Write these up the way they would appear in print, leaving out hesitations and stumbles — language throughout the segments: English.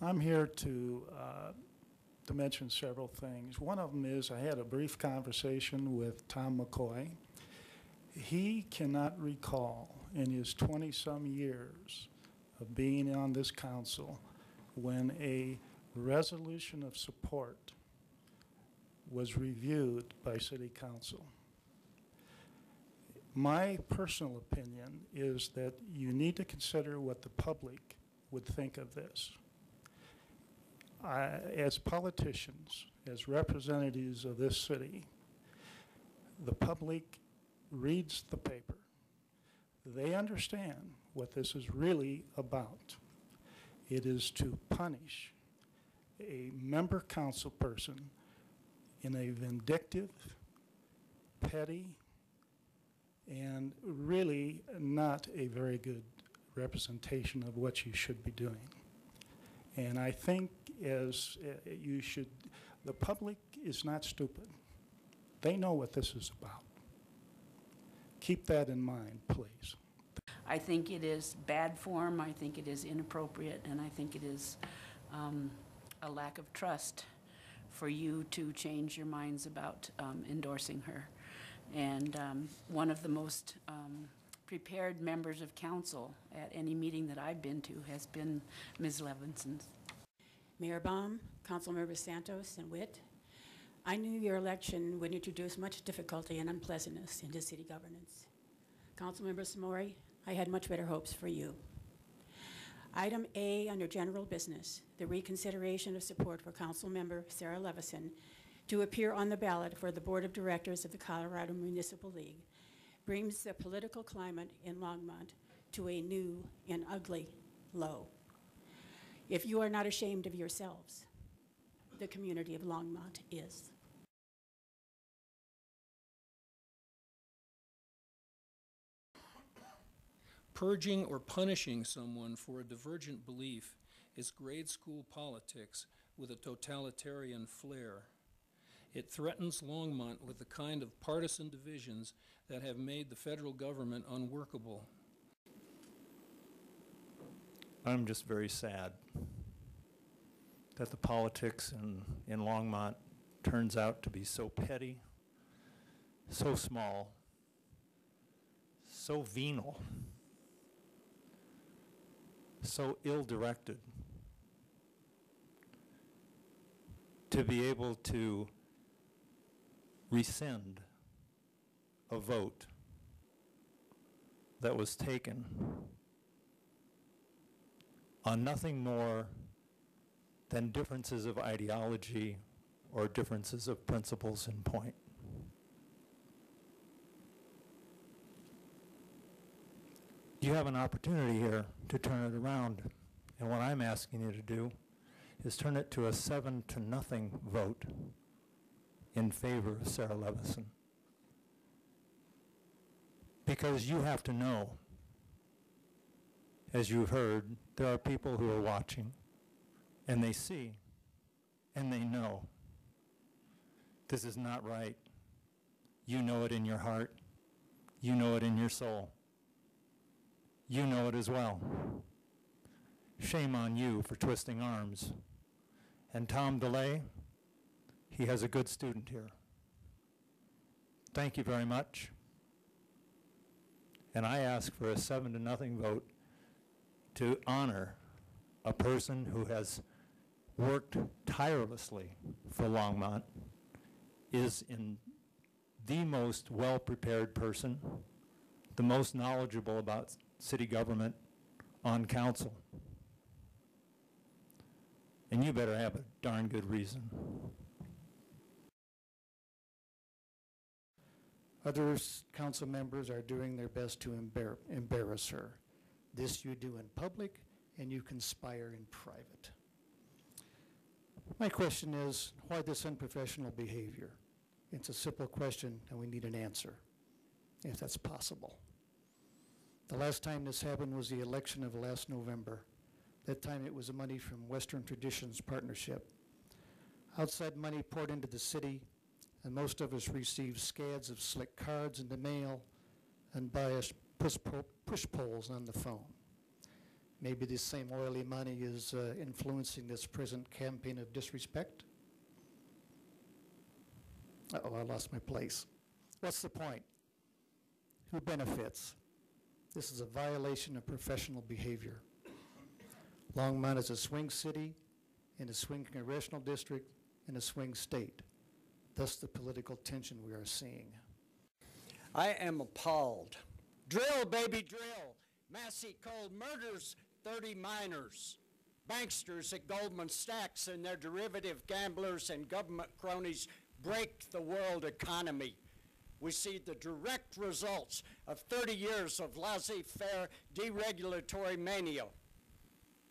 I'm here to mention several things. One of them is I had a brief conversation with Tom McCoy. He cannot recall in his 20-some years of being on this council when a resolution of support was reviewed by City Council. My personal opinion is that you need to consider what the public would think of this. As politicians, as representatives of this city, the public reads the paper. They understand what this is really about. It is to punish a member council person in a vindictive, petty, and really not a very good representation of what you should be doing. And I think the public is not stupid. They know what this is about. Keep that in mind, please. I think it is bad form, I think it is inappropriate, and I think it is a lack of trust for you to change your minds about endorsing her. And one of the most prepared members of council at any meeting that I've been to has been Ms. Levinson. Mayor Baum, Councilmember Santos and Witt, I knew your election would introduce much difficulty and unpleasantness into city governance. Councilmember Samori, I had much better hopes for you. Item A under general business, the reconsideration of support for Councilmember Sarah Levison to appear on the ballot for the Board of Directors of the Colorado Municipal League, brings the political climate in Longmont to a new and ugly low. If you are not ashamed of yourselves, the community of Longmont is. Purging or punishing someone for a divergent belief is grade school politics with a totalitarian flair. It threatens Longmont with the kind of partisan divisions that have made the federal government unworkable. I'm just very sad that the politics in Longmont turns out to be so petty, so small, so venal, so ill-directed. To be able to rescind a vote that was taken on nothing more than differences of ideology or differences of principles in point. You have an opportunity here to turn it around, and what I'm asking you to do is turn it to a 7-0 vote in favor of Sarah Levison. Because you have to know, as you've heard, there are people who are watching, and they see, and they know this is not right. You know it in your heart. You know it in your soul. You know it as well. Shame on you for twisting arms. And Tom DeLay, he has a good student here. Thank you very much. And I ask for a 7-0 vote to honor a person who has worked tirelessly for Longmont, is in the most well-prepared person, the most knowledgeable about city government on council. And you better have a darn good reason. Other council members are doing their best to embarrass her. This you do in public, and you conspire in private. My question is, why this unprofessional behavior? It's a simple question, and we need an answer, if that's possible. The last time this happened was the election of last November. That time it was money from Western Traditions Partnership. Outside money poured into the city, and most of us received scads of slick cards in the mail and biased push polls on the phone. Maybe this same oily money is influencing this present campaign of disrespect? Uh-oh, I lost my place. What's the point? Who benefits? This is a violation of professional behavior. Longmont is a swing city, in a swing congressional district, in a swing state. Thus the political tension we are seeing. I am appalled. Drill, baby, drill. Massey Cole murders 30 miners. Banksters at Goldman Sachs and their derivative gamblers and government cronies break the world economy. We see the direct results of 30 years of laissez-faire deregulatory mania.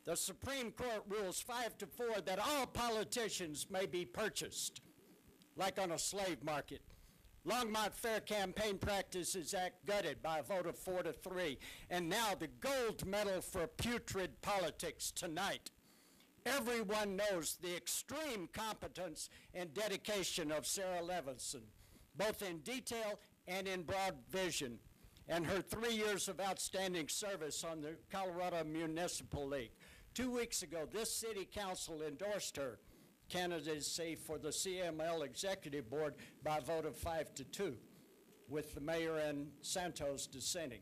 The Supreme Court rules 5-4 that all politicians may be purchased, like on a slave market. Longmont Fair Campaign Practices Act gutted by a vote of 4-3. And now the gold medal for putrid politics tonight. Everyone knows the extreme competence and dedication of Sarah Levinson, both in detail and in broad vision, and her 3 years of outstanding service on the Colorado Municipal League. 2 weeks ago, this city council endorsed her candidacy for the CML Executive Board by a vote of 5-2, with the mayor and Santos dissenting.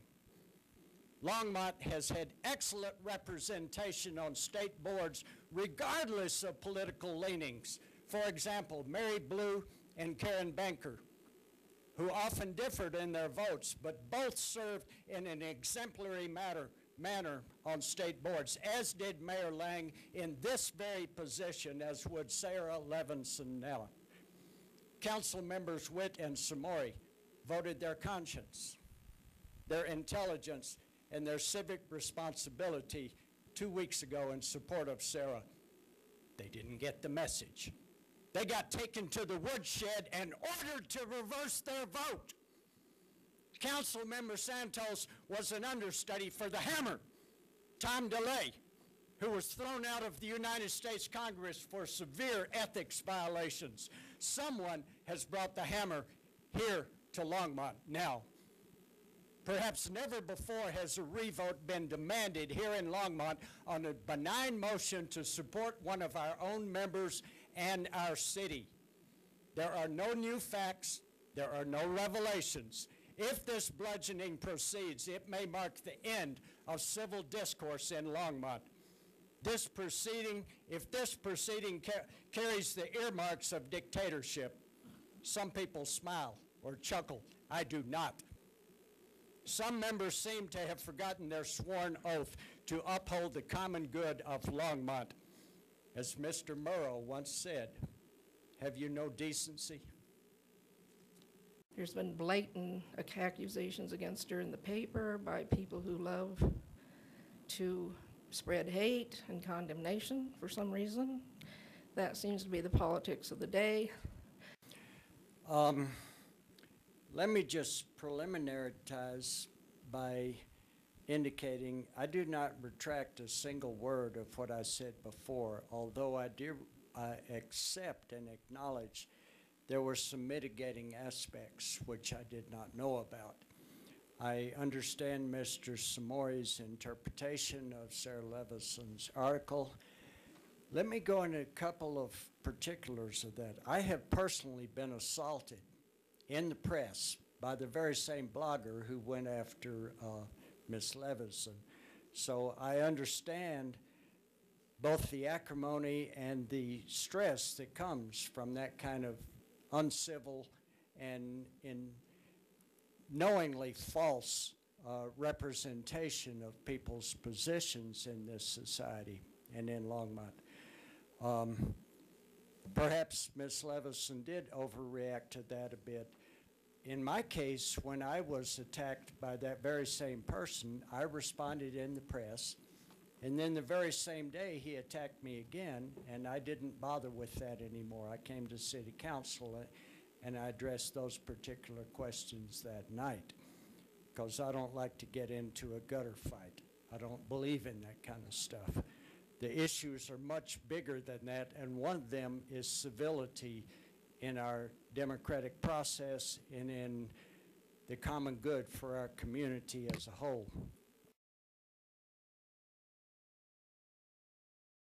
Longmont has had excellent representation on state boards regardless of political leanings. For example, Mary Blue and Karen Banker, who often differed in their votes, but both served in an exemplary manner on state boards, as did Mayor Lang in this very position, as would Sarah Levinson now. Council members Witt and Samori voted their conscience, their intelligence, and their civic responsibility 2 weeks ago in support of Sarah. They didn't get the message. They got taken to the woodshed and ordered to reverse their vote. Council member Santos was an understudy for the hammer, Tom DeLay, who was thrown out of the United States Congress for severe ethics violations. Someone has brought the hammer here to Longmont now. Perhaps never before has a revote been demanded here in Longmont on a benign motion to support one of our own members and our city. There are no new facts. There are no revelations. If this bludgeoning proceeds, it may mark the end of civil discourse in Longmont. If this proceeding carries the earmarks of dictatorship, some people smile or chuckle. I do not. Some members seem to have forgotten their sworn oath to uphold the common good of Longmont. As Mr. Murrow once said, have you no decency? There's been blatant accusations against her in the paper by people who love to spread hate and condemnation for some reason. That seems to be the politics of the day. Let me just preliminarize by indicating I do not retract a single word of what I said before, although I accept and acknowledge there were some mitigating aspects which I did not know about. I understand Mr. Samori's interpretation of Sarah Levinson's article. Let me go into a couple of particulars of that. I have personally been assaulted in the press by the very same blogger who went after Ms. Levinson. So I understand both the acrimony and the stress that comes from that kind of uncivil and knowingly false representation of people's positions in this society and in Longmont. Perhaps Ms. Levinson did overreact to that a bit. In my case, when I was attacked by that very same person, I responded in the press, and then the very same day he attacked me again, and I didn't bother with that anymore. I came to City Council and I addressed those particular questions that night, because I don't like to get into a gutter fight. I don't believe in that kind of stuff. The issues are much bigger than that, and one of them is civility in our democratic process and in the common good for our community as a whole.